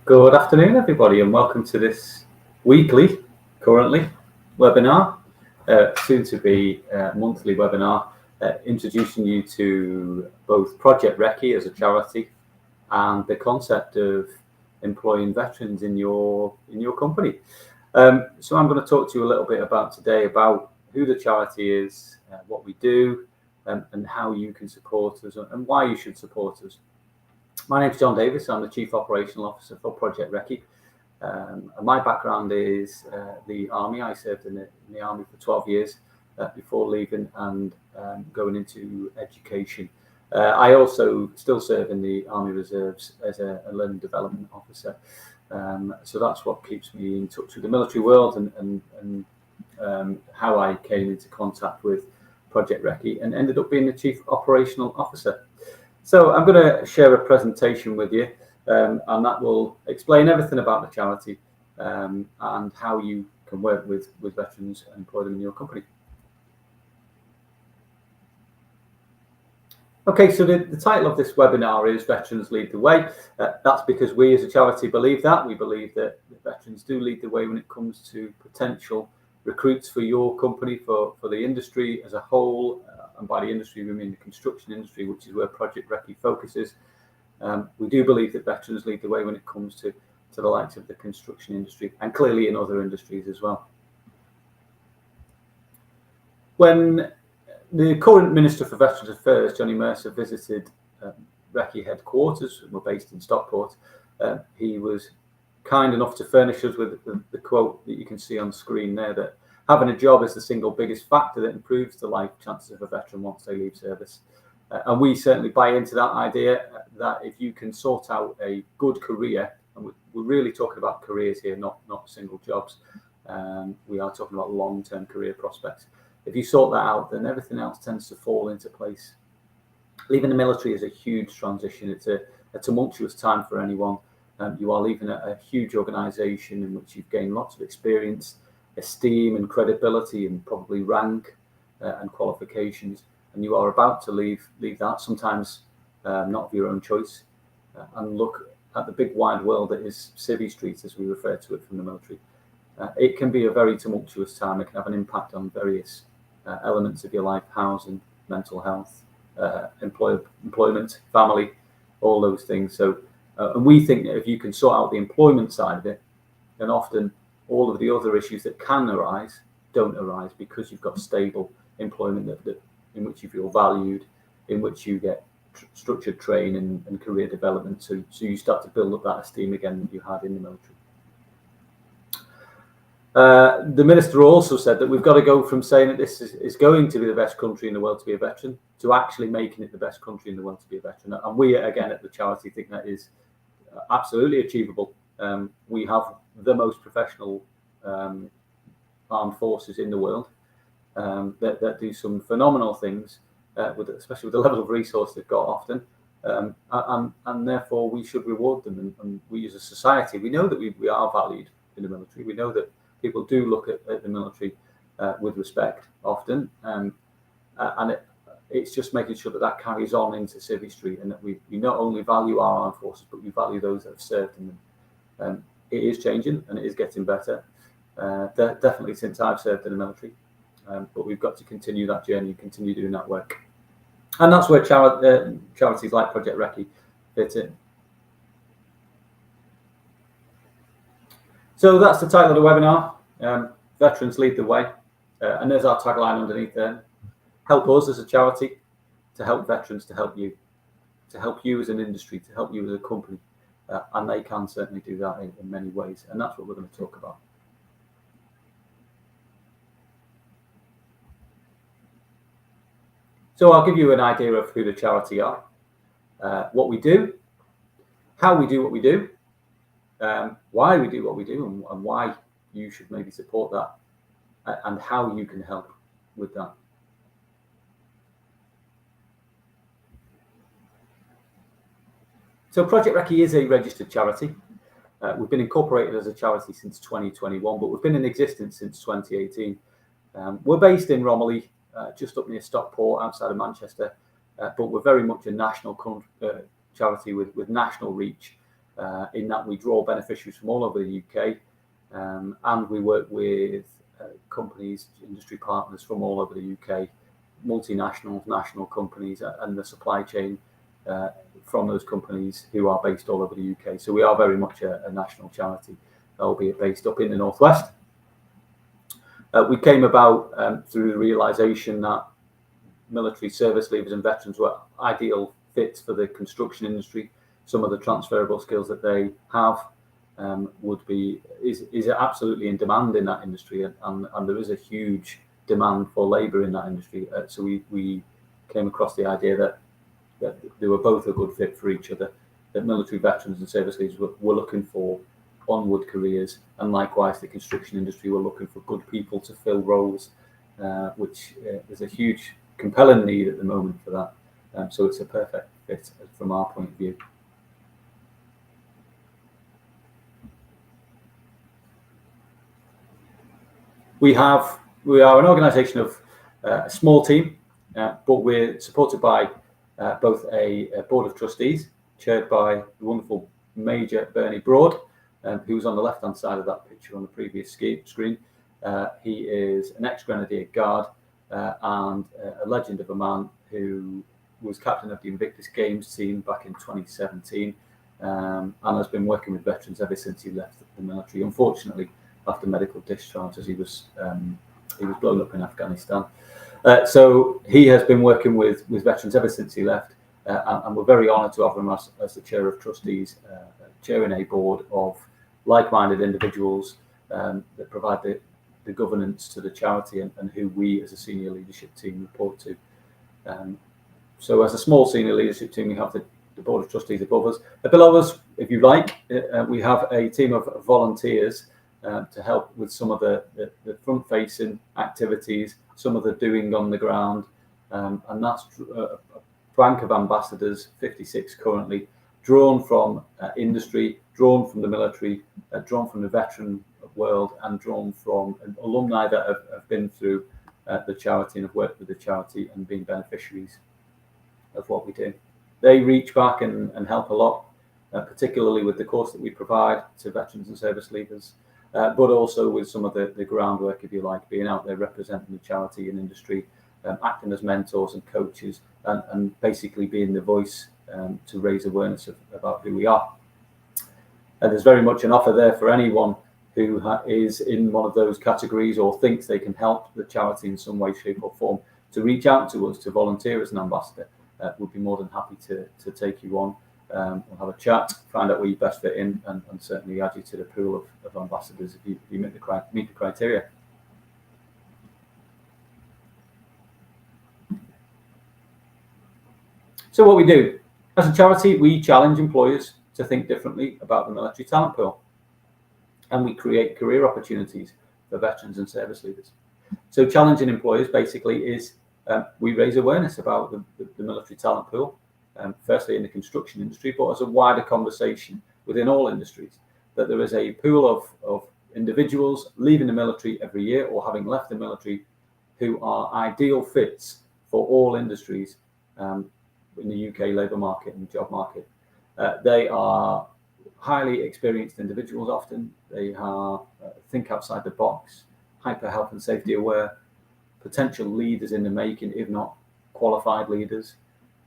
Good afternoon, everybody, and welcome to this weekly, currently, webinar, soon to be monthly webinar, introducing you to both Project Recce as a charity and the concept of employing veterans in your company. So I'm going to talk to you a little bit today about who the charity is, what we do, and how you can support us and why you should support us. My name's John Davis. I'm the Chief Operational Officer for Project Recce. And my background is the Army. I served in the Army for 12 years before leaving and going into education. I also still serve in the Army Reserves as a learning development officer. So that's what keeps me in touch with the military world and how I came into contact with Project Recce and ended up being the Chief Operational Officer. So I'm going to share a presentation with you, and that will explain everything about the charity and how you can work with veterans and employ them in your company. Okay, so the title of this webinar is Veterans Lead the Way. That's because we as a charity believe that. We believe that veterans do lead the way when it comes to potential recruits for your company, for the industry as a whole. And by the industry, we mean the construction industry, which is where Project Recce focuses. We do believe that veterans lead the way when it comes to the likes of the construction industry and clearly in other industries as well. When the current Minister for Veterans Affairs, Johnny Mercer, visited Recce headquarters, we're based in Stockport, he was kind enough to furnish us with the quote that you can see on screen there, that having a job is the single biggest factor that improves the life chances of a veteran once they leave service. And we certainly buy into that idea that if you can sort out a good career, and we're really talking about careers here, not single jobs. We are talking about long-term career prospects. If you sort that out, then everything else tends to fall into place. Leaving the military is a huge transition. It's a tumultuous time for anyone. You are leaving a huge organisation in which you've gained lots of experience, esteem and credibility and probably rank and qualifications, and you are about to leave that, sometimes not of your own choice, and look at the big wide world that is Civvy Street, as we refer to it from the military. It can be a very tumultuous time. It can have an impact on various elements of your life: housing, mental health, employment, family, all those things. So and we think that if you can sort out the employment side of it, then often all of the other issues that can arise don't arise, because you've got stable employment that in which you feel valued, in which you get structured training and career development. So you start to build up that esteem again that you had in the military. The minister also said that we've got to go from saying that this is going to be the best country in the world to be a veteran to actually making it the best country in the world to be a veteran. And we, again, at the charity, think that is absolutely achievable. We have the most professional armed forces in the world that do some phenomenal things, especially with the level of resource they've got often, and therefore we should reward them. And we as a society, we know that we are valued in the military. We know that people do look at the military with respect often, and it's just making sure that carries on into Civvy Street, and that we not only value our armed forces, but we value those that have served in them. It is changing and it is getting better, definitely since I've served in the military, but we've got to continue that journey, continue doing that work, and that's where charities like Project Recce fit in. So that's the title of the webinar, Veterans Lead the Way, and there's our tagline underneath there: help us as a charity to help veterans, to help you as an industry, to help you as a company, and they can certainly do that in many ways, and that's what we're going to talk about. So I'll give you an idea of who the charity are, what we do, how we do what we do, why we do what we do, and why you should maybe support that, and how you can help with that. So Project Recce is a registered charity. We've been incorporated as a charity since 2021, but we've been in existence since 2018. We're based in Romiley, just up near Stockport, outside of Manchester, but we're very much a national charity with national reach. in that we draw beneficiaries from all over the UK, and we work with companies, industry partners from all over the UK, multinationals, national companies, and the supply chain from those companies who are based all over the UK. So we are very much a national charity, albeit based up in the Northwest. We came about through the realisation that military service leavers and veterans were ideal fits for the construction industry. Some of the transferable skills that they have is absolutely in demand in that industry, and there is a huge demand for labour in that industry. So we came across the idea that they were both a good fit for each other, that military veterans and service leaders were looking for onward careers, and likewise the construction industry were looking for good people to fill roles, which there's a huge compelling need at the moment for that. So it's a perfect fit from our point of view. We are an organisation of a small team, but we're supported by both a board of trustees chaired by the wonderful Major Bernie Broad, who was on the left-hand side of that picture on the previous screen. He is an ex-Grenadier Guard and a legend of a man who was captain of the Invictus Games team back in 2017, and has been working with veterans ever since he left the military. Unfortunately, after medical discharge, as he was blown up in Afghanistan. So he has been working with veterans ever since he left, and we're very honoured to have him as the chair of trustees, chairing a board of like-minded individuals that provide the governance to the charity, and who we as a senior leadership team report to. So as a small senior leadership team, we have the board of trustees above us. Below us, if you like, we have a team of volunteers to help with some of the front-facing activities, some of the doing on the ground, and that's a bank of ambassadors, 56 currently, drawn from industry, drawn from the military, drawn from the veteran world, and drawn from alumni that have been through the charity and have worked with the charity and been beneficiaries of what we do. They reach back and help a lot, particularly with the course that we provide to veterans and service leavers, but also with some of the groundwork, if you like, being out there representing the charity and industry, acting as mentors and coaches, and basically being the voice to raise awareness about who we are. And there's very much an offer there for anyone who is in one of those categories or thinks they can help the charity in some way, shape or form, to reach out to us, to volunteer as an ambassador. We'll be more than happy to take you on. We'll have a chat, find out where you best fit in, and certainly add you to the pool of ambassadors if you meet the criteria. So what we do as a charity, we challenge employers to think differently about the military talent pool, and we create career opportunities for veterans and service leaders. So challenging employers basically is we raise awareness about the military talent pool, firstly in the construction industry, but as a wider conversation within all industries, that there is a pool of individuals leaving the military every year or having left the military who are ideal fits for all industries in the UK labour market and job market. They are highly experienced individuals often. They are think outside the box, hyper health and safety aware, potential leaders in the making, if not qualified leaders,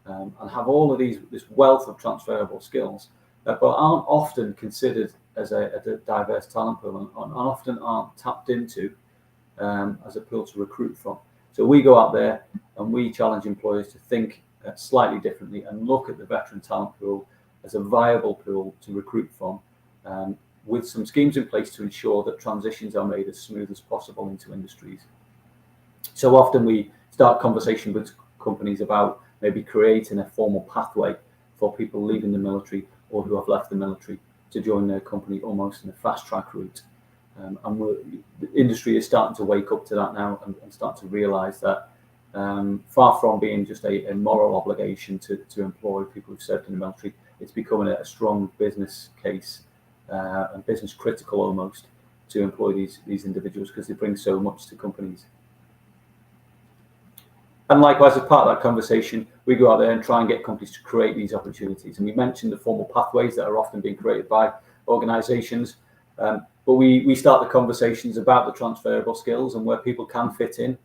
and have all of this wealth of transferable skills, but aren't often considered as a diverse talent pool, and often aren't tapped into as a pool to recruit from. So we go out there and we challenge employers to think slightly differently and look at the veteran talent pool as a viable pool to recruit from, with some schemes in place to ensure that transitions are made as smooth as possible into industries. So often we start conversation with companies about maybe creating a formal pathway for people leaving the military or who have left the military to join their company almost in a fast track route. And the industry is starting to wake up to that now and start to realise that far from being just a moral obligation to employ people who've served in the military, it's becoming a strong business case and business critical almost to employ these individuals because they bring so much to companies. And likewise, as part of that conversation, we go out there and try and get companies to create these opportunities. And we mentioned the formal pathways that are often being created by organisations, but we start the conversations about the transferable skills and where people can fit in,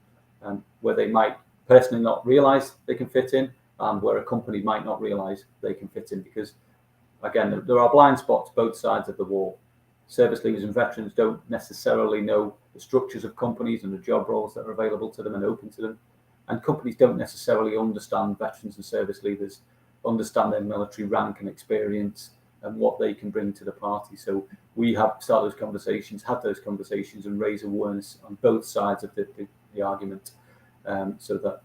where they might personally not realise they can fit in, and where a company might not realise they can fit in, because again, there are blind spots both sides of the wall. Service leavers and veterans don't necessarily know the structures of companies and the job roles that are available to them and open to them. And companies don't necessarily understand veterans and service leavers, understand their military rank and experience and what they can bring to the party. So we have started those conversations, had those conversations, and raise awareness on both sides of the argument, so that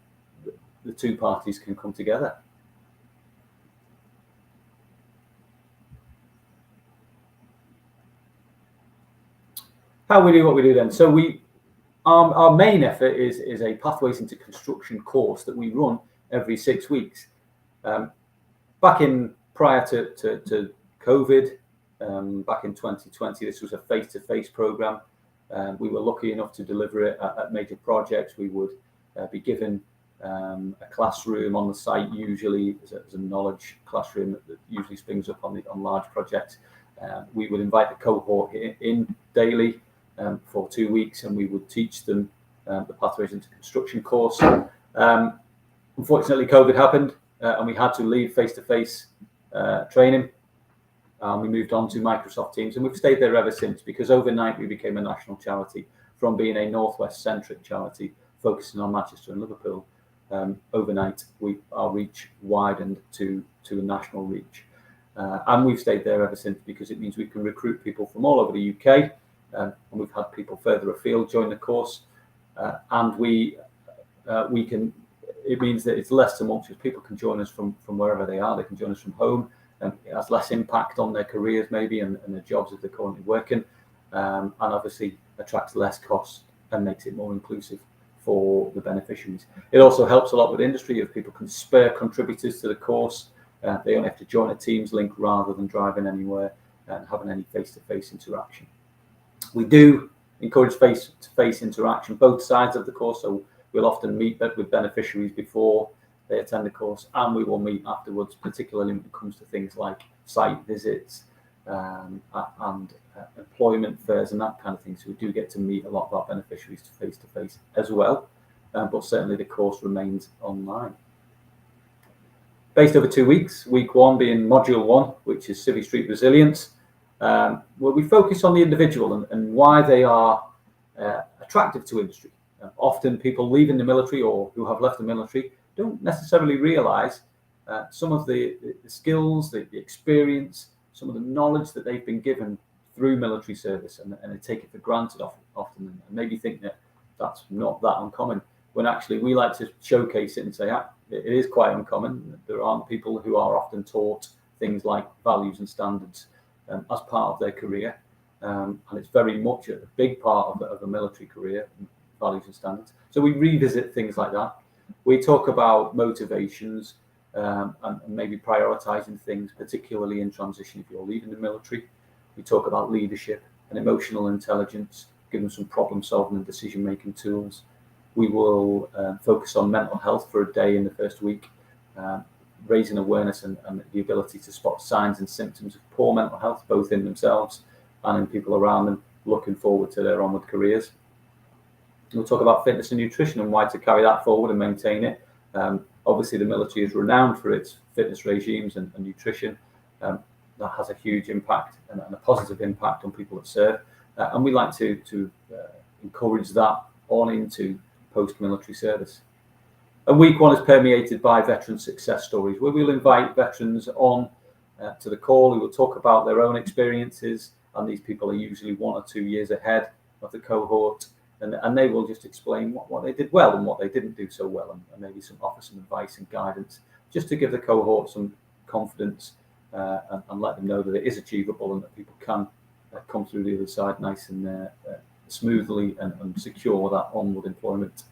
the two parties can come together. How we do what we do then. So our main effort is a Pathways into Construction course that we run every 6 weeks. Back in prior to COVID, back in 2020, this was a face-to-face program. We were lucky enough to deliver it at major projects. We would be given a classroom on the site, usually as a knowledge classroom that usually springs up on large projects. We would invite the cohort in daily for 2 weeks, and we would teach them the Pathways into Construction course. Unfortunately, COVID happened, and we had to leave face-to-face training. We moved on to Microsoft Teams, and we've stayed there ever since, because overnight we became a national charity. From being a Northwest-centric charity focusing on Manchester and Liverpool, overnight our reach widened to a national reach. And we've stayed there ever since, because it means we can recruit people from all over the UK, and we've had people further afield join the course, and we can. It means that it's less tumultuous. People can join us from wherever they are. They can join us from home, and it has less impact on their careers maybe and their jobs if they're currently working, and obviously attracts less costs and makes it more inclusive for the beneficiaries. It also helps a lot with industry if people can spare contributors to the course. They only have to join a Teams link rather than driving anywhere and having any face-to-face interaction. We do encourage face-to-face interaction both sides of the course, so we'll often meet with beneficiaries before they attend the course, and we will meet afterwards, particularly when it comes to things like site visits and employment fairs and that kind of thing. So we do get to meet a lot of our beneficiaries face-to-face as well, but certainly the course remains online. Based over 2 weeks, week 1 being module 1, which is Civvy Street Resilience, where we focus on the individual and why they are attractive to industry. Often people leaving the military or who have left the military don't necessarily realise some of the skills, the experience, some of the knowledge that they've been given through military service, and they take it for granted often, and maybe think that that's not that uncommon, when actually we like to showcase it and say it is quite uncommon. There aren't people who are often taught things like values and standards as part of their career, and it's very much a big part of a military career, values and standards. So we revisit things like that. We talk about motivations and maybe prioritising things, particularly in transition if you're leaving the military. We talk about leadership and emotional intelligence, give them some problem solving and decision making tools. We will focus on mental health for a day in the first week, raising awareness and the ability to spot signs and symptoms of poor mental health, both in themselves and in people around them, looking forward to their onward careers. We'll talk about fitness and nutrition and why to carry that forward and maintain it. Obviously, the military is renowned for its fitness regimes and nutrition. That has a huge impact and a positive impact on people that serve. And we like to encourage that on into post-military service. And week 1 is permeated by veteran success stories, where we'll invite veterans on to the call who will talk about their own experiences. And these people are usually 1 or 2 years ahead of the cohort. And they will just explain what they did well and what they didn't do so well, and maybe offer some advice and guidance, just to give the cohort some confidence and let them know that it is achievable and that people can come through the other side nice and smoothly and secure that onward employment.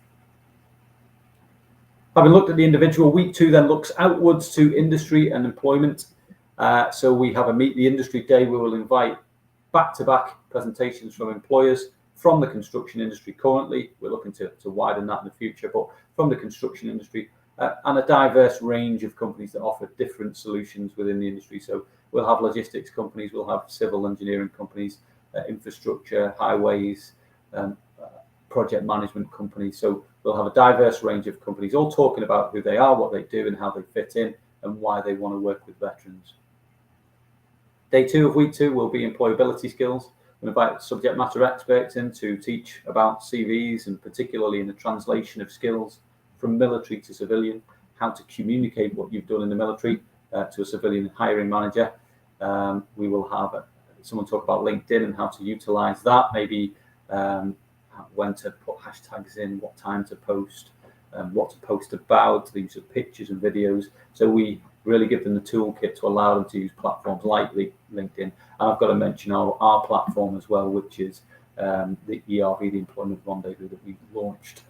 Having looked at the individual, week 2 then looks outwards to industry and employment. So we have a Meet the Industry Day. We will invite back-to-back presentations from employers from the construction industry currently. We're looking to widen that in the future, but from the construction industry, and a diverse range of companies that offer different solutions within the industry. So we'll have logistics companies, we'll have civil engineering companies, infrastructure, highways, project management companies. So we'll have a diverse range of companies all talking about who they are, what they do, and how they fit in, and why they want to work with veterans. Day 2 of week 2 will be employability skills. We'll invite subject matter experts in to teach about CVs, and particularly in the translation of skills from military to civilian, how to communicate what you've done in the military to a civilian hiring manager. We will have someone talk about LinkedIn and how to utilize that, maybe when to put hashtags in, what time to post, what to post about, the use of pictures and videos. So we really give them the toolkit to allow them to use platforms like LinkedIn. And I've got to mention our platform as well, which is the ERV, the Employment Rendezvous, that we launched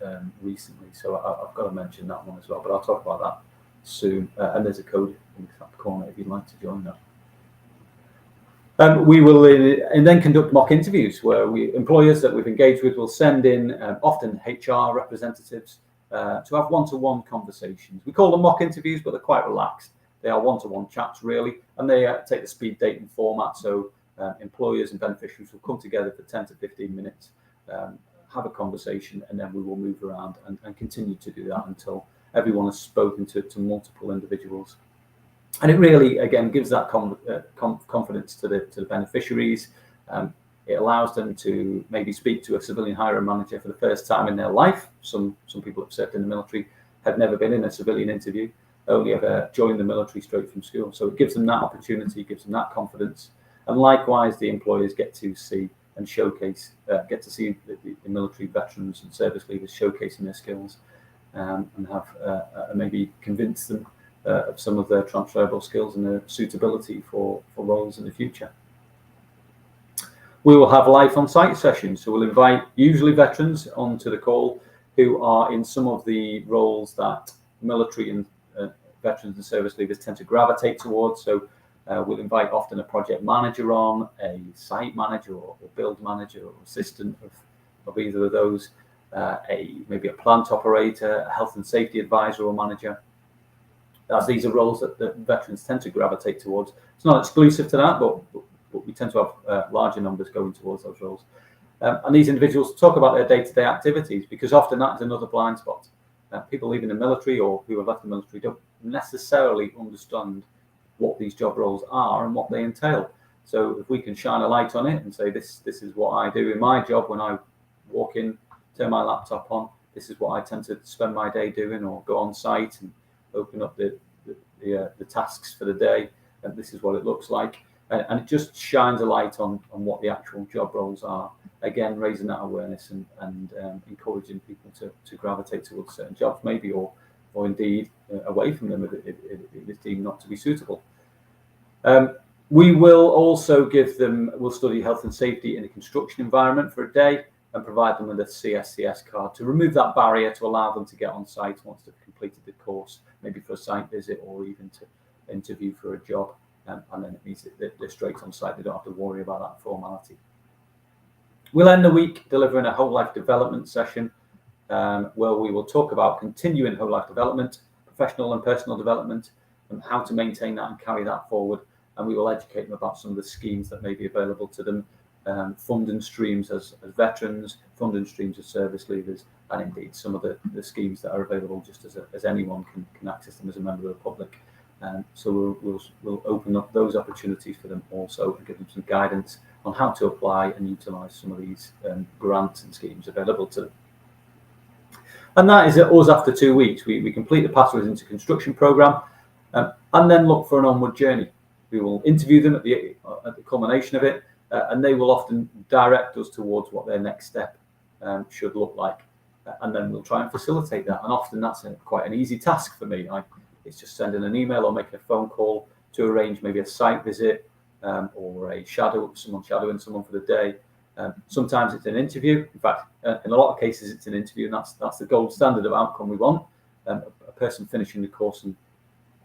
recently. So I've got to mention that one as well, but I'll talk about that soon. And there's a code in the top corner if you'd like to join that. We will and then conduct mock interviews where employers that we've engaged with will send in often HR representatives to have one-to-one conversations. We call them mock interviews, but they're quite relaxed. They are one-to-one chats really, and they take the speed dating format. So employers and beneficiaries will come together for 10 to 15 minutes, have a conversation, and then we will move around and continue to do that until everyone has spoken to multiple individuals. And it really, again, gives that confidence to the beneficiaries. It allows them to maybe speak to a civilian hiring manager for the first time in their life. Some people have served in the military, have never been in a civilian interview, only ever joined the military straight from school. So it gives them that opportunity, gives them that confidence. And likewise, the employers get to see and showcase, get to see the military veterans and service leavers showcasing their skills, and have maybe convince them of some of their transferable skills and their suitability for roles in the future. We will have live on-site sessions, so we'll invite usually veterans onto the call who are in some of the roles that military and veterans and service leavers tend to gravitate towards. So we'll invite often a project manager on, a site manager or build manager or assistant of either of those, maybe a plant operator, a health and safety advisor or manager, as these are roles that veterans tend to gravitate towards. It's not exclusive to that, but we tend to have larger numbers going towards those roles. And these individuals talk about their day-to-day activities, because often that is another blind spot. People leaving the military or who have left the military don't necessarily understand what these job roles are and what they entail. So if we can shine a light on it and say, this is what I do in my job when I walk in, turn my laptop on, this is what I tend to spend my day doing, or go on site and open up the tasks for the day, and this is what it looks like. And it just shines a light on what the actual job roles are. Again, raising that awareness and encouraging people to gravitate towards certain jobs, maybe, or indeed away from them if it is deemed not to be suitable. We will also we'll study health and safety in a construction environment for a day and provide them with a CSCS card to remove that barrier, to allow them to get on site once they've completed the course, maybe for a site visit or even to interview for a job. And then it means that they're straight on site. They don't have to worry about that formality. We'll end the week delivering a whole life development session where we will talk about continuing whole life development, professional and personal development, and how to maintain that and carry that forward. And we will educate them about some of the schemes that may be available to them, funding streams as veterans, funding streams as service leavers, and indeed some of the schemes that are available just as anyone can access them as a member of the public. So we'll open up those opportunities for them also, and give them some guidance on how to apply and utilise some of these grants and schemes available to them. And that is us after 2 weeks. We complete the Pathways into Construction programme and then look for an onward journey. We will interview them at the culmination of it, and they will often direct us towards what their next step should look like. And then we'll try and facilitate that. And often that's quite an easy task for me. It's just sending an email or making a phone call to arrange maybe a site visit or someone shadowing someone for the day. Sometimes it's an interview. In fact, in a lot of cases, it's an interview, and that's the gold standard of outcome we want. A person finishing the course and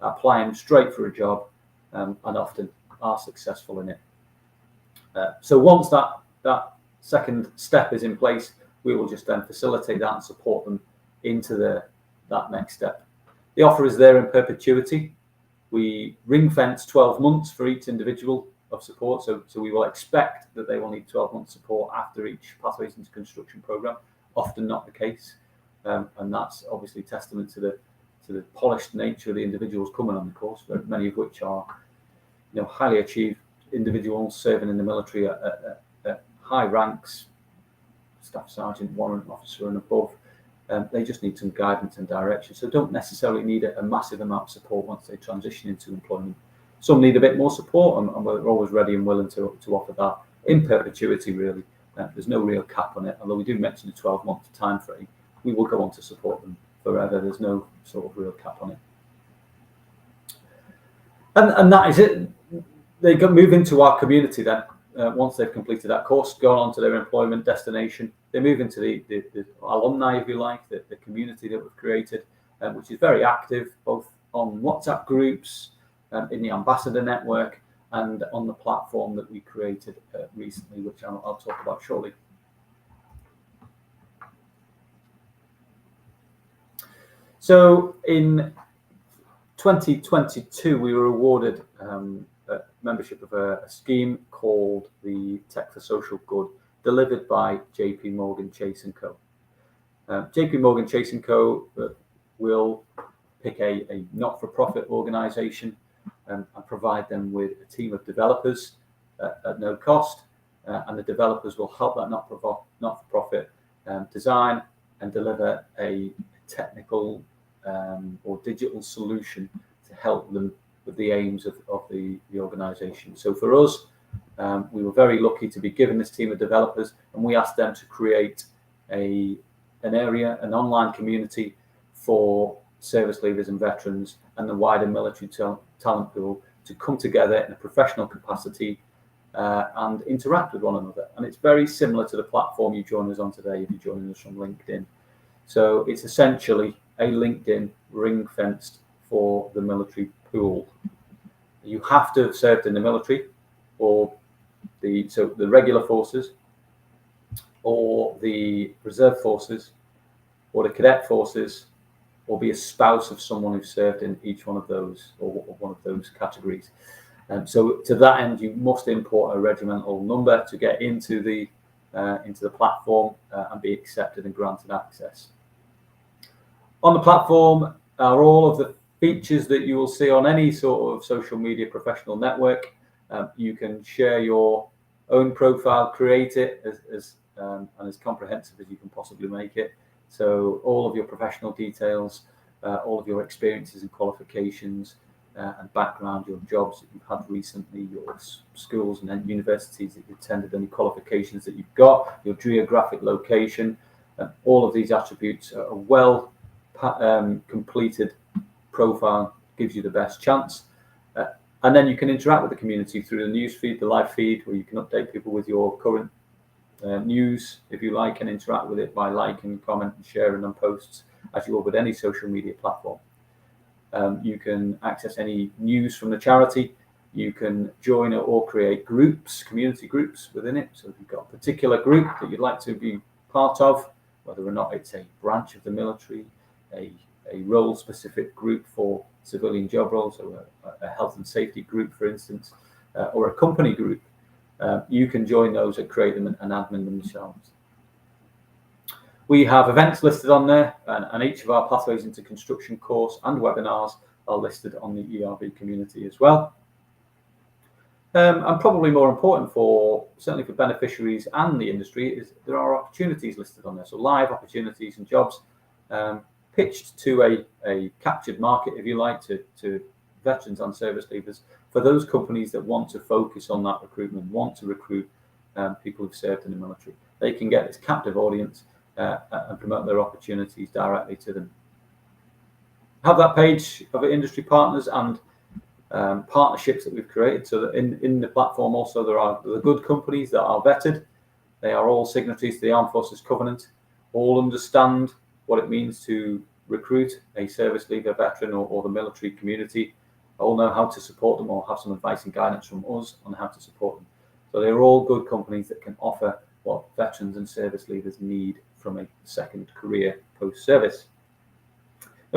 applying straight for a job, and often are successful in it. So once that second step is in place, we will just then facilitate that and support them into that next step. The offer is there in perpetuity. We ring fence 12 months for each individual of support. So we will expect that they will need 12 months support after each Pathways into Construction programme. Often not the case. And that's obviously testament to the polished nature of the individuals coming on the course, many of which are highly achieved individuals serving in the military at high ranks, staff sergeant, warrant officer and above. They just need some guidance and direction. So don't necessarily need a massive amount of support once they transition into employment. Some need a bit more support, and we're always ready and willing to offer that in perpetuity, really. There's no real cap on it, although we do mention a 12-month time frame. We will go on to support them forever. There's no sort of real cap on it. And that is it. They move into our community then. Once they've completed that course, gone on to their employment destination, they move into the alumni, if you like, the community that we've created, which is very active, both on WhatsApp groups, in the ambassador network, and on the platform that we created recently, which I'll talk about shortly. So in 2022, we were awarded membership of a scheme called the Tech for Social Good, delivered by JP Morgan Chase & Co. JP Morgan Chase & Co. will pick a not-for-profit organisation and provide them with a team of developers at no cost, and the developers will help that not-for-profit design and deliver a technical or digital solution to help them with the aims of the organisation. So for us, we were very lucky to be given this team of developers, and we asked them to create an online community for service leavers and veterans and the wider military talent pool to come together in a professional capacity and interact with one another. And it's very similar to the platform you join us on today if you're joining us from LinkedIn. So it's essentially a LinkedIn ring-fenced for the military pool. You have to have served in the military, or the regular forces, or the reserve forces, or the cadet forces, or be a spouse of someone who served in each one of those, or one of those categories. So to that end, you must import a regimental number to get into the platform and be accepted and granted access. On the platform are all of the features that you will see on any sort of social media professional network. You can share your own profile, create it and as comprehensive as you can possibly make it. So all of your professional details, all of your experiences and qualifications and background, your jobs that you've had recently, your schools and universities that you've attended, any qualifications that you've got, your geographic location, all of these attributes are well completed profile gives you the best chance. And then you can interact with the community through the news feed, the live feed, where you can update people with your current news, if you like, and interact with it by liking, comment, and sharing on posts, as you will with any social media platform. You can access any news from the charity. You can join or create groups, community groups within it. So if you've got a particular group that you'd like to be part of, whether or not it's a branch of the military, a role-specific group for civilian job roles, or a health and safety group, for instance, or a company group, you can join those and create them and admin them yourselves. We have events listed on there, and each of our Pathways into Construction course and webinars are listed on the ERB community as well. And probably more important certainly for beneficiaries and the industry, is there are opportunities listed on there. So live opportunities and jobs pitched to a captured market, if you like, to veterans and service leavers, for those companies that want to focus on that recruitment, want to recruit people who've served in the military. They can get this captive audience and promote their opportunities directly to them. Have that page of industry partners and partnerships that we've created, so that in the platform also there are the good companies that are vetted. They are all signatories to the Armed Forces Covenant, all understand what it means to recruit a service leaver, veteran, or the military community, all know how to support them or have some advice and guidance from us on how to support them. So they're all good companies that can offer what veterans and service leavers need from a second career post-service.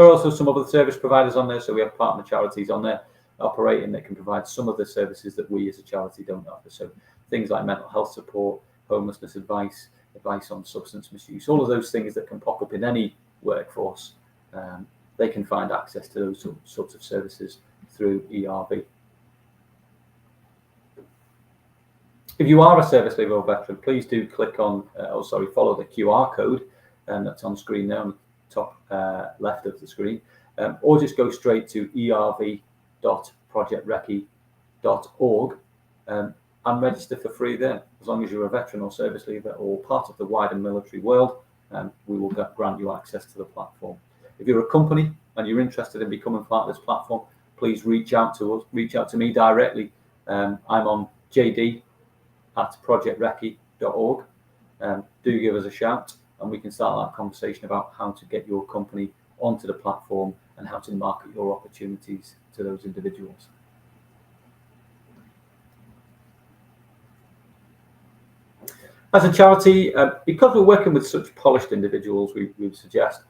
There are also some other service providers on there, so we have partner charities on there operating that can provide some of the services that we as a charity don't offer. So things like mental health support, homelessness advice, advice on substance misuse, all of those things that can pop up in any workforce, they can find access to those sorts of services through ERV. If you are a service leaver or veteran, please do click on, follow the QR code that's on screen there on the top left of the screen, or just go straight to erv.projectrecce.org and register for free there. As long as you're a veteran or service leaver or part of the wider military world, we will grant you access to the platform. If you're a company and you're interested in becoming part of this platform, please reach out to us, reach out to me directly. I'm on jd@projectrecce.org. Do give us a shout and we can start that conversation about how to get your company onto the platform and how to market your opportunities to those individuals. As a charity, because we're working with such polished individuals, we would suggest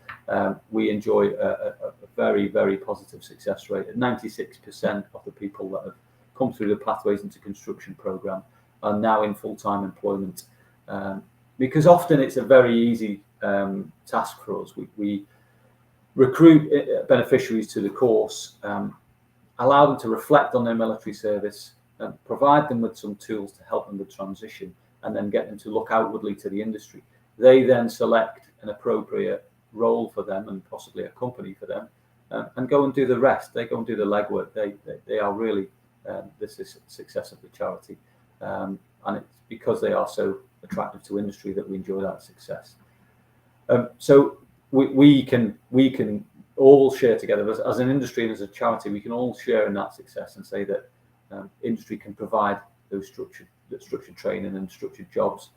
we enjoy a very, very positive success rate. At 96% of the people that have come through the Pathways into Construction programme are now in full-time employment. Because often it's a very easy task for us. We recruit beneficiaries to the course, allow them to reflect on their military service, provide them with some tools to help them with transition, and then get them to look outwardly to the industry. They then select an appropriate role for them and possibly a company for them, and go and do the rest. They go and do the legwork. They are really the success of the charity, and it's because they are so attractive to industry that we enjoy that success. So we can all share together as an industry and as a charity. We can all share in that success and say that industry can provide those structured training and structured jobs,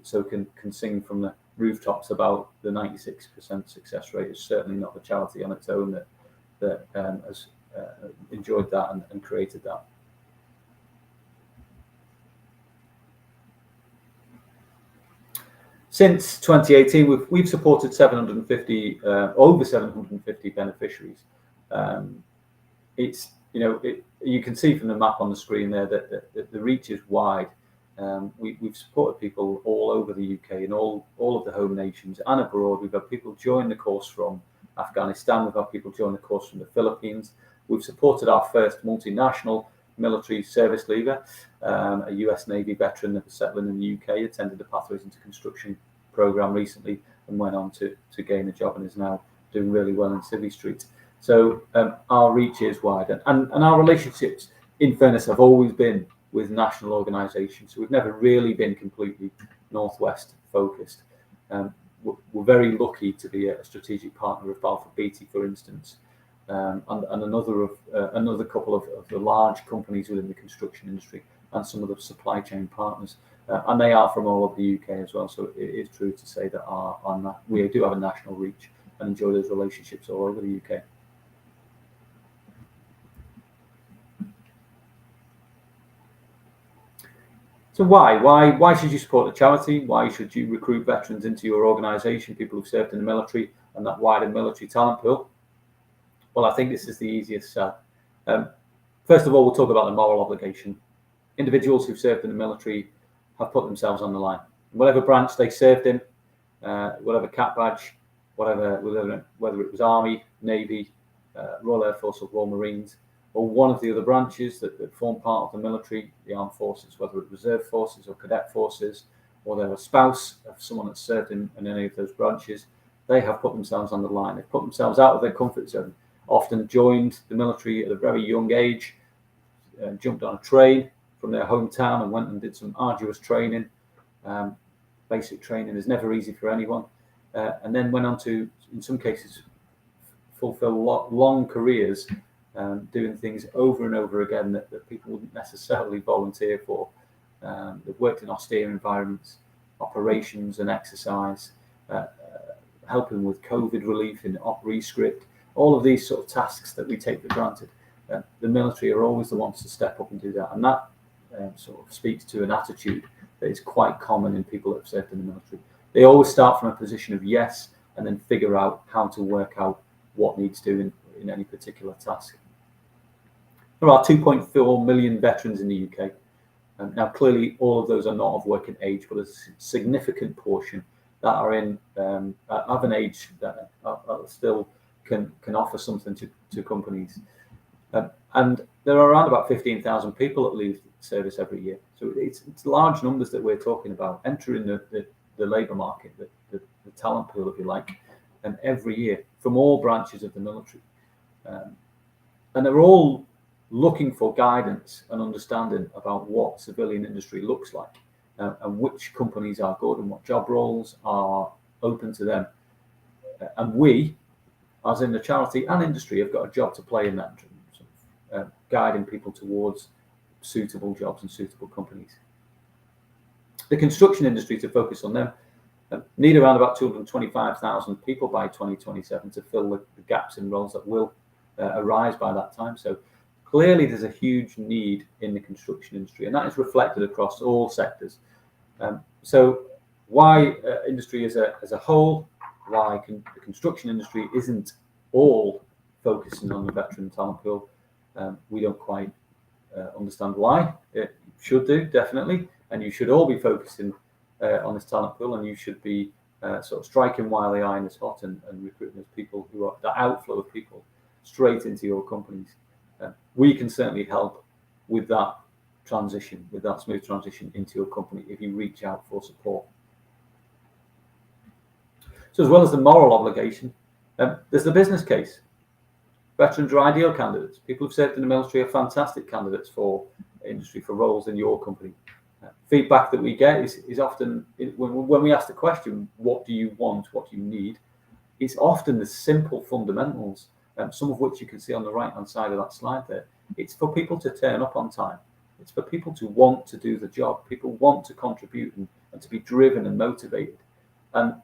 so can sing from the rooftops about the 96% success rate. Is certainly not the charity on its own that has enjoyed that and created that. Since 2018, we've supported over 750 beneficiaries. You can see from the map on the screen there that the reach is wide. We've supported people all over the UK and all of the home nations and abroad. We've had people join the course from Afghanistan. We've had people join the course from the Philippines. We've supported our first multinational military service leaver, a US Navy veteran that was settling in the UK, attended the Pathways into Construction programme recently and went on to gain a job and is now doing really well in Civvy Street. So our reach is wide, and our relationships, in fairness, have always been with national organisations. So we've never really been completely Northwest focused. We're very lucky to be a strategic partner of Balfour Beatty, for instance, and another couple of the large companies within the construction industry, and some of the supply chain partners, and they are from all over the UK as well. So it is true to say that we do have a national reach and enjoy those relationships all over the UK. So why should you support the charity? Why should you recruit veterans into your organisation, people who've served in the military and that wider military talent pool? Well, I think this is the easiest sell. First of all, we'll talk about the moral obligation. Individuals who've served in the military have put themselves on the line. Whatever branch they served in, whatever cap badge, whether it was Army, Navy, Royal Air Force or Royal Marines, or one of the other branches that form part of the military, the armed forces, whether it reserve forces or cadet forces, or they're a spouse of someone that's served in any of those branches, they have put themselves on the line. They've put themselves out of their comfort zone, often joined the military at a very young age, jumped on a train from their hometown and went and did some arduous training. Basic training is never easy for anyone. And then went on to, in some cases, fulfill long careers, doing things over and over again that people wouldn't necessarily volunteer for. They've worked in austere environments, operations and exercise, helping with COVID relief in op rescript, all of these sort of tasks that we take for granted. The military are always the ones to step up and do that. And that sort of speaks to an attitude that is quite common in people that have served in the military. They always start from a position of yes and then figure out how to work out what needs doing in any particular task. There are 2.4 million veterans in the UK. Now, clearly, all of those are not of working age, but a significant portion that are in of an age that still can offer something to companies. And there are around about 15,000 people that leave service every year. So it's large numbers that we're talking about entering the labour market, the talent pool, if you like, and every year from all branches of the military. And they're all looking for guidance and understanding about what civilian industry looks like, and which companies are good and what job roles are open to them. And we, as in the charity and industry, have got a job to play in that, guiding people towards suitable jobs and suitable companies. The construction industry, to focus on them, need around about 225,000 people by 2027 to fill the gaps in roles that will arise by that time. So clearly there's a huge need in the construction industry, and that is reflected across all sectors. So why industry as a whole, why the construction industry isn't all focusing on the veteran talent pool, we don't quite understand why. It should do, definitely, and you should all be focusing on this talent pool, and you should be sort of striking while the iron is hot and recruiting those people who are the outflow of people straight into your companies. We can certainly help with that transition, with that smooth transition into your company if you reach out for support. So as well as the moral obligation, there's the business case. Veterans are ideal candidates. People who've served in the military are fantastic candidates for industry, for roles in your company. Feedback that we get is often, when we ask the question, what do you want, what do you need, it's often the simple fundamentals, some of which you can see on the right-hand side of that slide there. It's for people to turn up on time. It's for people to want to do the job. People want to contribute and to be driven and motivated. And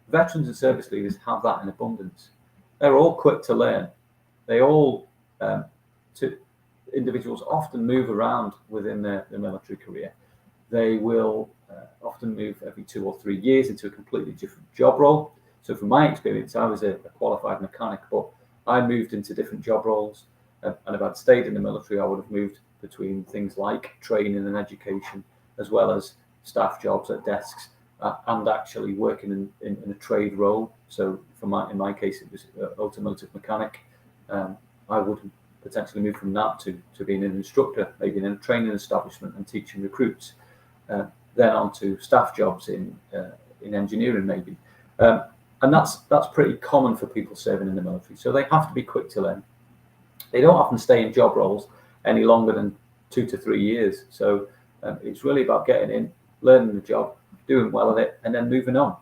veterans and service leaders have that in abundance. They're all quick to learn. They all, individuals often move around within their military career. They will often move every 2 or 3 years into a completely different job role. So from my experience, I was a qualified mechanic, but I moved into different job roles. And if I'd stayed in the military, I would have moved between things like training and education, as well as staff jobs at desks, and actually working in a trade role. So in my case, it was automotive mechanic. I would potentially move from that to being an instructor, maybe in a training establishment and teaching recruits. Then on to staff jobs in engineering, maybe. And that's pretty common for people serving in the military. So they have to be quick to learn. They don't often stay in job roles any longer than 2 to 3 years. So it's really about getting in, learning the job, doing well at it, and then moving on.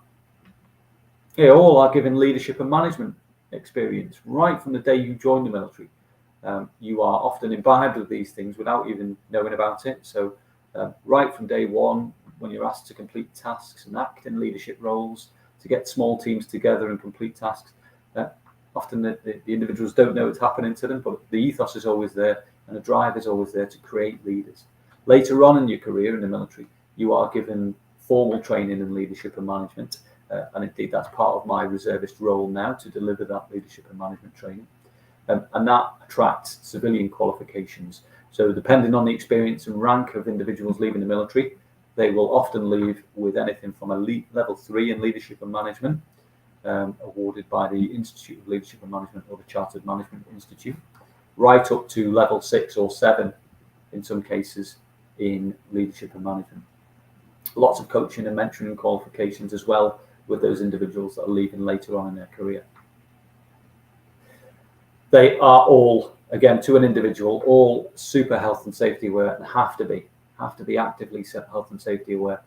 All are given leadership and management experience right from the day you join the military. You are often imbibed with these things without even knowing about it. So right from day one, when you're asked to complete tasks and act in leadership roles, to get small teams together and complete tasks, often the individuals don't know it's happening to them, but the ethos is always there and the drive is always there to create leaders. Later on in your career in the military, you are given formal training in leadership and management, and indeed that's part of my reservist role now, to deliver that leadership and management training. And that attracts civilian qualifications. So depending on the experience and rank of individuals leaving the military, they will often leave with anything from a level 3 in leadership and management, awarded by the Institute of Leadership and Management or the Chartered Management Institute, right up to level 6 or 7 in some cases in leadership and management. Lots of coaching and mentoring qualifications as well with those individuals that are leaving later on in their career. They are all, again, to an individual, all super health and safety aware and have to be actively health and safety aware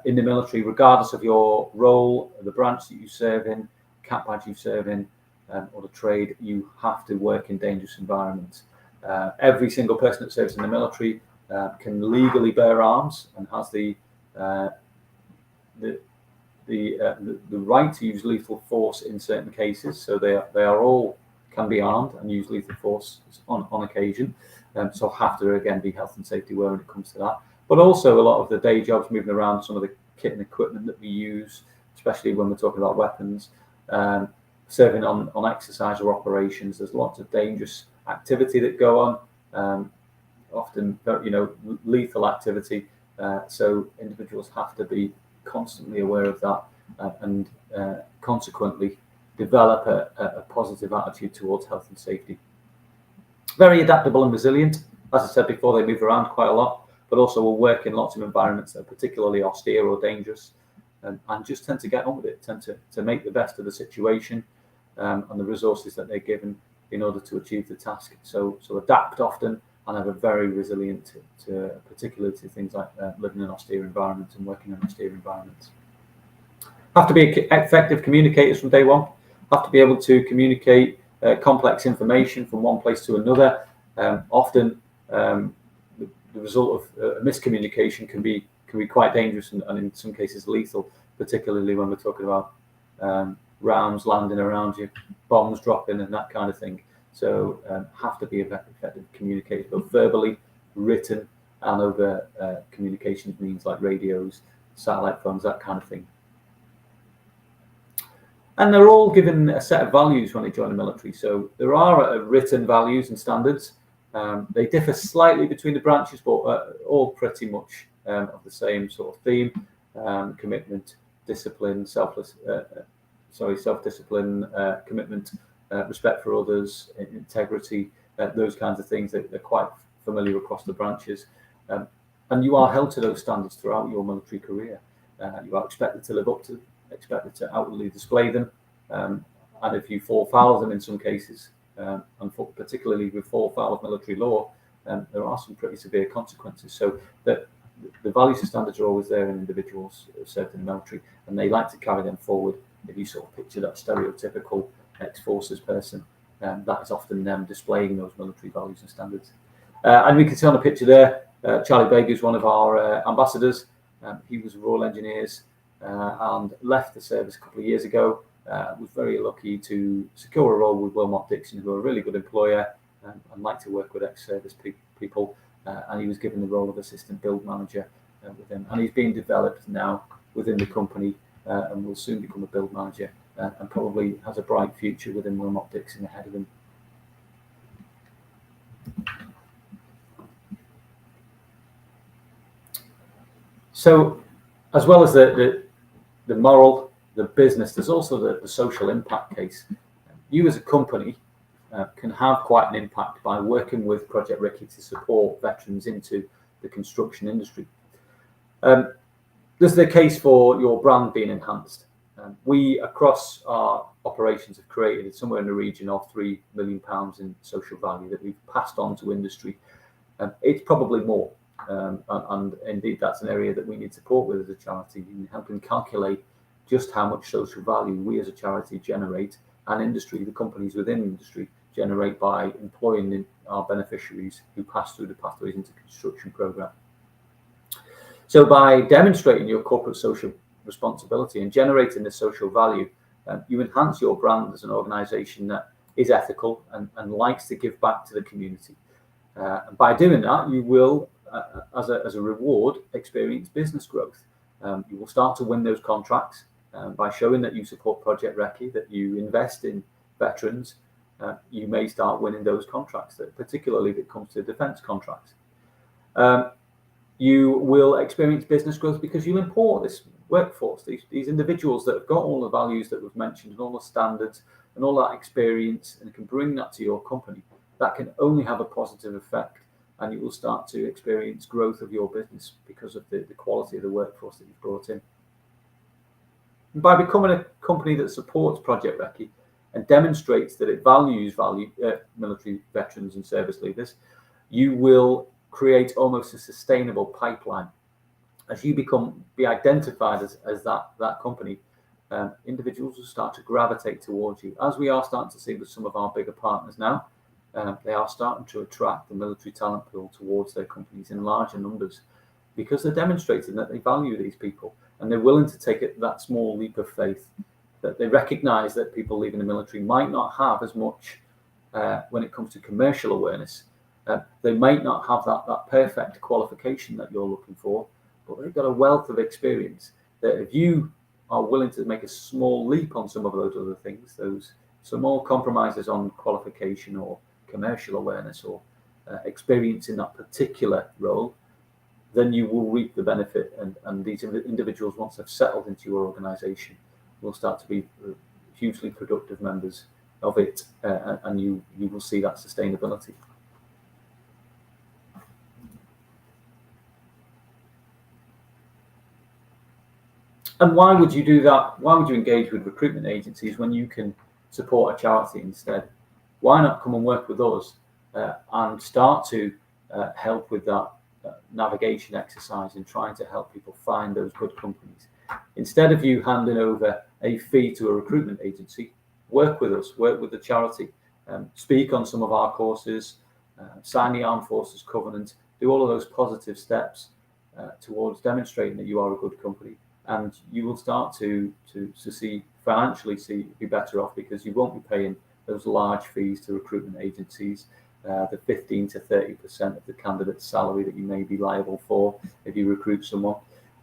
in the military, regardless of your role, the branch that you serve in, cap badge you serve in, or the trade. You have to work in dangerous environments. Every single person that serves in the military can legally bear arms and has the right to use lethal force in certain cases. So they are all can be armed and use lethal force on occasion. So have to, again, be health and safety aware when it comes to that. But also a lot of the day jobs, moving around, some of the kit and equipment that we use, especially when we're talking about weapons, serving on exercise or operations. There's lots of dangerous activity that go on, often lethal activity. So individuals have to be constantly aware of that, and consequently develop a positive attitude towards health and safety. Very adaptable and resilient. As I said before, they move around quite a lot, but also will work in lots of environments that are particularly austere or dangerous, and just tend to get on with it, tend to make the best of the situation and the resources that they're given in order to achieve the task. So adapt often and have a very resilient, particularly to things like living in austere environments and working in austere environments. Have to be effective communicators from day one. Have to be able to communicate complex information from one place to another. Often the result of miscommunication can be quite dangerous and in some cases lethal, particularly when we're talking about rounds landing around you, bombs dropping and that kind of thing. So have to be effective communicators, both verbally, written, and over communications means like radios, satellite phones, that kind of thing. And they're all given a set of values when they join the military. So there are written values and standards. They differ slightly between the branches, but all pretty much of the same sort of theme: commitment, discipline, self-discipline, commitment, respect for others, integrity, those kinds of things. They're quite familiar across the branches. And you are held to those standards throughout your military career. You are expected to live up to, expected to outwardly display them. And if you fall foul of them in some cases, and particularly with fall foul of military law, there are some pretty severe consequences. So that the values and standards are always there in individuals who served in the military, and they like to carry them forward. If you sort of picture that stereotypical ex-forces person, that is often them displaying those military values and standards. And we can see on the picture there, Charlie Baker is one of our ambassadors. He was Royal Engineers and left the service a couple of years ago. Was very lucky to secure a role with Wilmot Dixon, who are a really good employer and like to work with ex-service people. And he was given the role of assistant build manager with him. And he's being developed now within the company and will soon become a build manager and probably has a bright future within Wilmot Dixon ahead of him. So, as well as the moral, the business, there's also the social impact case. You as a company can have quite an impact by working with Project Ricky to support veterans into the construction industry. There's the case for your brand being enhanced. We, across our operations, have created somewhere in the region of £3 million in social value that we've passed on to industry. It's probably more. And indeed, that's an area that we need support with as a charity, in helping calculate just how much social value we as a charity generate, and industry, the companies within industry, generate by employing our beneficiaries who pass through the Pathways into Construction programme. So by demonstrating your corporate social responsibility and generating this social value, you enhance your brand as an organisation that is ethical and likes to give back to the community. And by doing that, you will, as a reward, experience business growth. You will start to win those contracts by showing that you support Project Recce, that you invest in veterans. You may start winning those contracts, particularly if it comes to defence contracts. You will experience business growth because you'll import this workforce, these individuals that have got all the values that we've mentioned and all the standards and all that experience, and can bring that to your company. That can only have a positive effect, and you will start to experience growth of your business because of the quality of the workforce that you've brought in. And by becoming a company that supports Project Recce and demonstrates that it values military veterans and service leaders, you will create almost a sustainable pipeline. As you be identified as that company, individuals will start to gravitate towards you, as we are starting to see with some of our bigger partners now. They are starting to attract the military talent pool towards their companies in larger numbers, because they're demonstrating that they value these people and they're willing to take that small leap of faith, that they recognise that people leaving the military might not have as much when it comes to commercial awareness. They might not have that perfect qualification that you're looking for, but they've got a wealth of experience that if you are willing to make a small leap on some of those other things, those small compromises on qualification or commercial awareness or experience in that particular role, then you will reap the benefit. And these individuals, once they've settled into your organisation, will start to be hugely productive members of it, and you will see that sustainability. And why would you do that? Why would you engage with recruitment agencies when you can support a charity instead? Why not come and work with us and start to help with that navigation exercise and trying to help people find those good companies? Instead of you handing over a fee to a recruitment agency, work with us, work with the charity, speak on some of our courses, sign the Armed Forces Covenant, do all of those positive steps towards demonstrating that you are a good company. And you will start to see financially be better off, because you won't be paying those large fees to recruitment agencies, the 15 to 30% of the candidate's salary that you may be liable for if you recruit someone.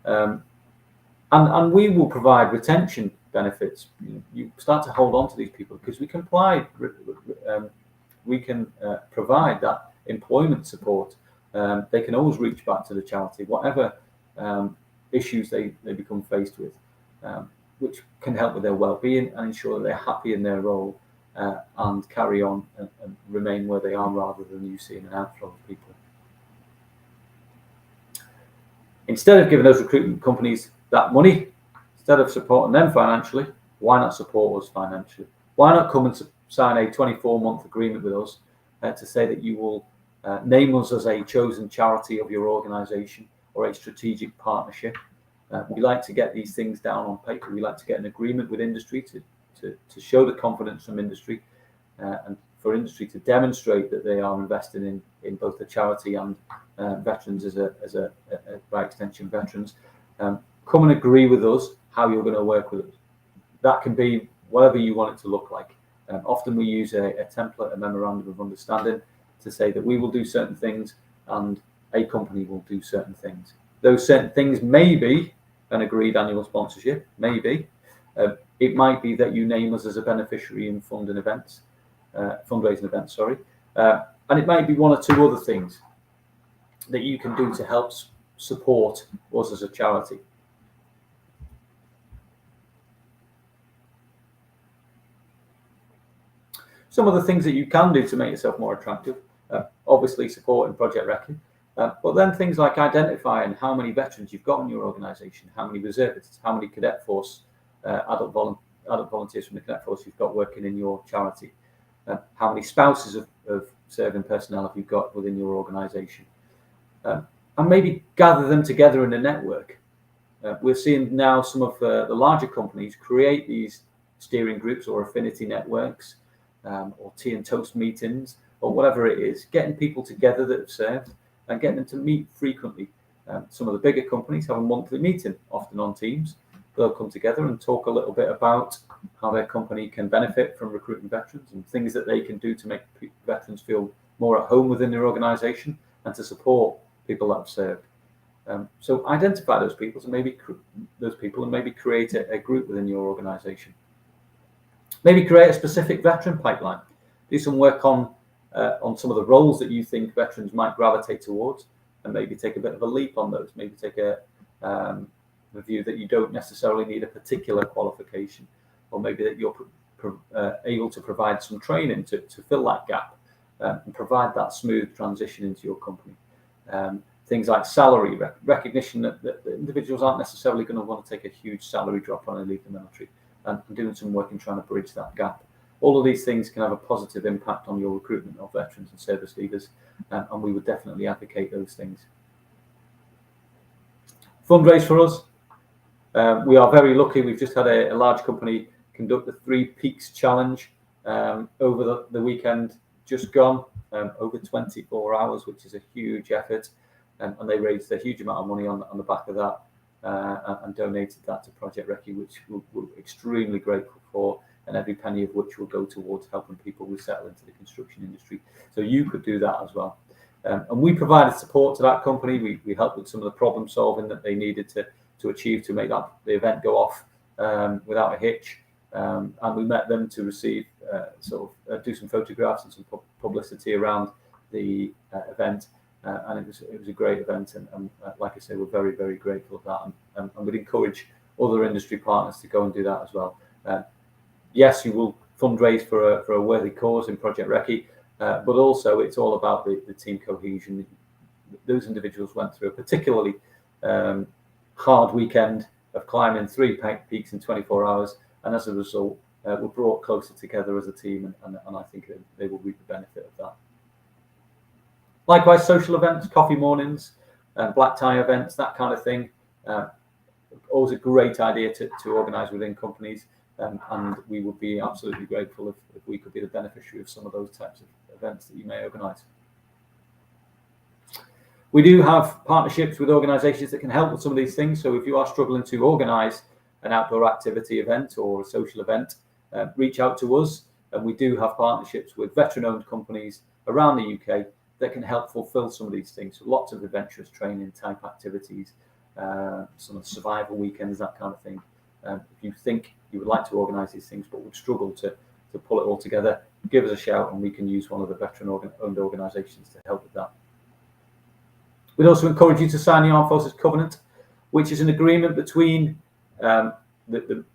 And we will provide retention benefits. You start to hold on to these people because we can provide that employment support. They can always reach back to the charity, whatever issues they become faced with, which can help with their well-being and ensure that they're happy in their role and carry on and remain where they are, rather than you seeing an outflow of people. Instead of giving those recruitment companies that money, instead of supporting them financially, why not support us financially? Why not come and sign a 24-month agreement with us to say that you will name us as a chosen charity of your organisation or a strategic partnership? We like to get these things down on paper. We like to get an agreement with industry to show the confidence from industry, and for industry to demonstrate that they are investing in both the charity and veterans by extension veterans. Come and agree with us how you're going to work with us. That can be whatever you want it to look like. Often we use a template, a memorandum of understanding, to say that we will do certain things and a company will do certain things. Those certain things may be an agreed annual sponsorship, maybe. It might be that you name us as a beneficiary in fundraising events, and it might be one or two other things that you can do to help support us as a charity. Some of the things that you can do to make yourself more attractive, obviously supporting Project Recce, but then things like identifying how many veterans you've got in your organisation, how many reservists, how many cadet force, adult volunteers from the cadet force you've got working in your charity, how many spouses of serving personnel have you got within your organisation, and maybe gather them together in a network. We're seeing now some of the larger companies create these steering groups or affinity networks, or tea and toast meetings, or whatever it is, getting people together that have served and getting them to meet frequently. Some of the bigger companies have a monthly meeting, often on Teams. They'll come together and talk a little bit about how their company can benefit from recruiting veterans and things that they can do to make veterans feel more at home within their organisation and to support people that have served. So identify those people and maybe create a group within your organisation. Maybe create a specific veteran pipeline. Do some work on some of the roles that you think veterans might gravitate towards, and maybe take a bit of a leap on those. Maybe take a view that you don't necessarily need a particular qualification, or maybe that you're able to provide some training to fill that gap and provide that smooth transition into your company. Things like salary recognition that individuals aren't necessarily going to want to take a huge salary drop when they leave the military, and doing some work in trying to bridge that gap. All of these things can have a positive impact on your recruitment of veterans and service leaders, and we would definitely advocate those things. Fundraise for us. We are very lucky. We've just had a large company conduct the 3 Peaks Challenge over the weekend just gone, over 24 hours, which is a huge effort, and they raised a huge amount of money on the back of that, and donated that to Project Recce, which we're extremely grateful for, and every penny of which will go towards helping people resettle into the construction industry. So you could do that as well. And we provided support to that company. We helped with some of the problem solving that they needed to achieve to make the event go off without a hitch. And we met them to receive do some photographs and some publicity around the event, and it was a great event. And like I say, we're very, very grateful of that, and we'd encourage other industry partners to go and do that as well. Yes, you will fundraise for a worthy cause in Project Recce, but also it's all about the team cohesion. Those individuals went through a particularly hard weekend of climbing 3 peaks in 24 hours, and as a result, were brought closer together as a team, and I think they will reap the benefit of that. Likewise, social events, coffee mornings, black tie events, that kind of thing. Always a great idea to organise within companies, and we would be absolutely grateful if we could be the beneficiary of some of those types of events that you may organise. We do have partnerships with organisations that can help with some of these things. So if you are struggling to organise an outdoor activity event or a social event, reach out to us. And we do have partnerships with veteran-owned companies around the UK that can help fulfil some of these things. So lots of adventurous training type activities, some of the survival weekends, that kind of thing. If you think you would like to organise these things but would struggle to pull it all together, give us a shout and we can use one of the veteran-owned organisations to help with that. We'd also encourage you to sign the Armed Forces Covenant, which is an agreement between the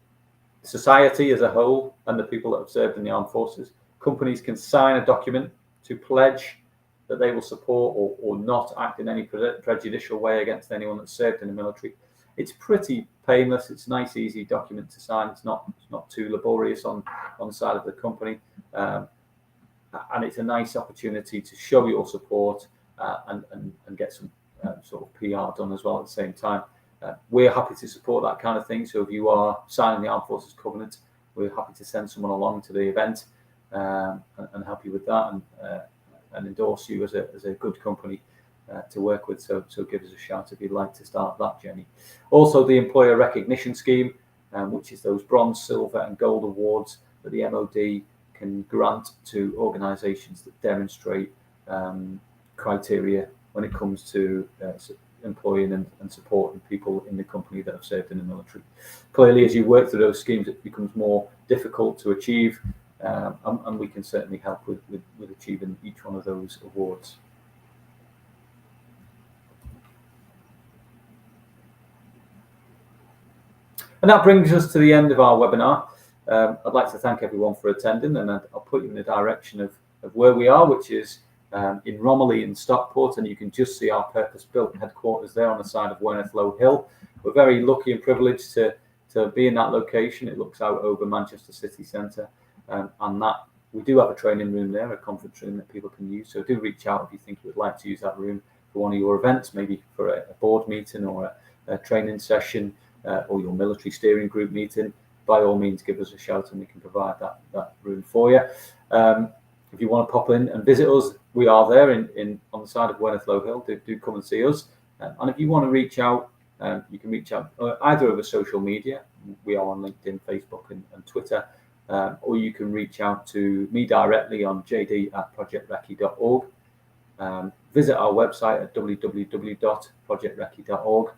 society as a whole and the people that have served in the armed forces. Companies can sign a document to pledge that they will support or not act in any prejudicial way against anyone that's served in the military. It's pretty painless. It's a nice, easy document to sign. It's not too laborious on the side of the company, and it's a nice opportunity to show your support and get some sort of PR done as well at the same time. We're happy to support that kind of thing. So if you are signing the Armed Forces Covenant, we're happy to send someone along to the event and help you with that and endorse you as a good company to work with. So give us a shout if you'd like to start that journey. Also, the Employer Recognition Scheme, which is those bronze, silver and gold awards that the MOD can grant to organisations that demonstrate criteria when it comes to employing and supporting people in the company that have served in the military. Clearly, as you work through those schemes, it becomes more difficult to achieve, and we can certainly help with achieving each one of those awards. And that brings us to the end of our webinar. I'd like to thank everyone for attending, and I'll put you in the direction of where we are, which is in Romiley in Stockport, and you can just see our purpose-built headquarters there on the side of Wernethlow Hill. We're very lucky and privileged to be in that location. It looks out over Manchester city centre, and that we do have a training room there, a conference room that people can use. So do reach out if you think you would like to use that room for one of your events, maybe for a board meeting or a training session or your military steering group meeting. By all means, give us a shout and we can provide that room for you. If you want to pop in and visit us, we are there on the side of Wernethlow Hill. Do come and see us. And if you want to reach out, you can reach out either over social media. We are on LinkedIn, Facebook and Twitter. Or you can reach out to me directly on jd@projectrecce.org. Visit our website at www.projectrecce.org.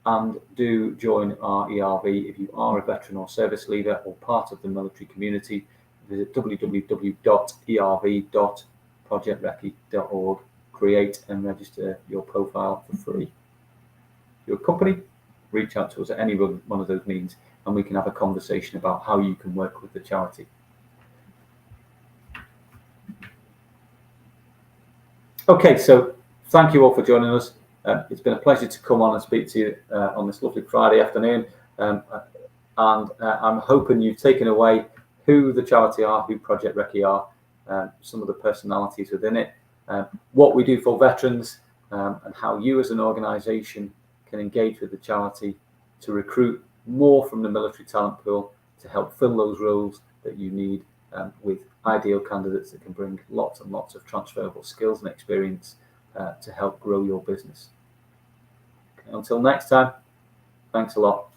And do join our ERV if you are a veteran or service leader or part of the military community. Visit www.erv.projectrecce.org. Create and register your profile for free. Your company, reach out to us at any one of those means, and we can have a conversation about how you can work with the charity. Okay, so thank you all for joining us. It's been a pleasure to come on and speak to you on this lovely Friday afternoon, and I'm hoping you've taken away who the charity are, who Project Recce are, some of the personalities within it, what we do for veterans, and how you as an organisation can engage with the charity to recruit more from the military talent pool to help fill those roles that you need with ideal candidates that can bring lots and lots of transferable skills and experience to help grow your business. Okay, until next time, thanks a lot.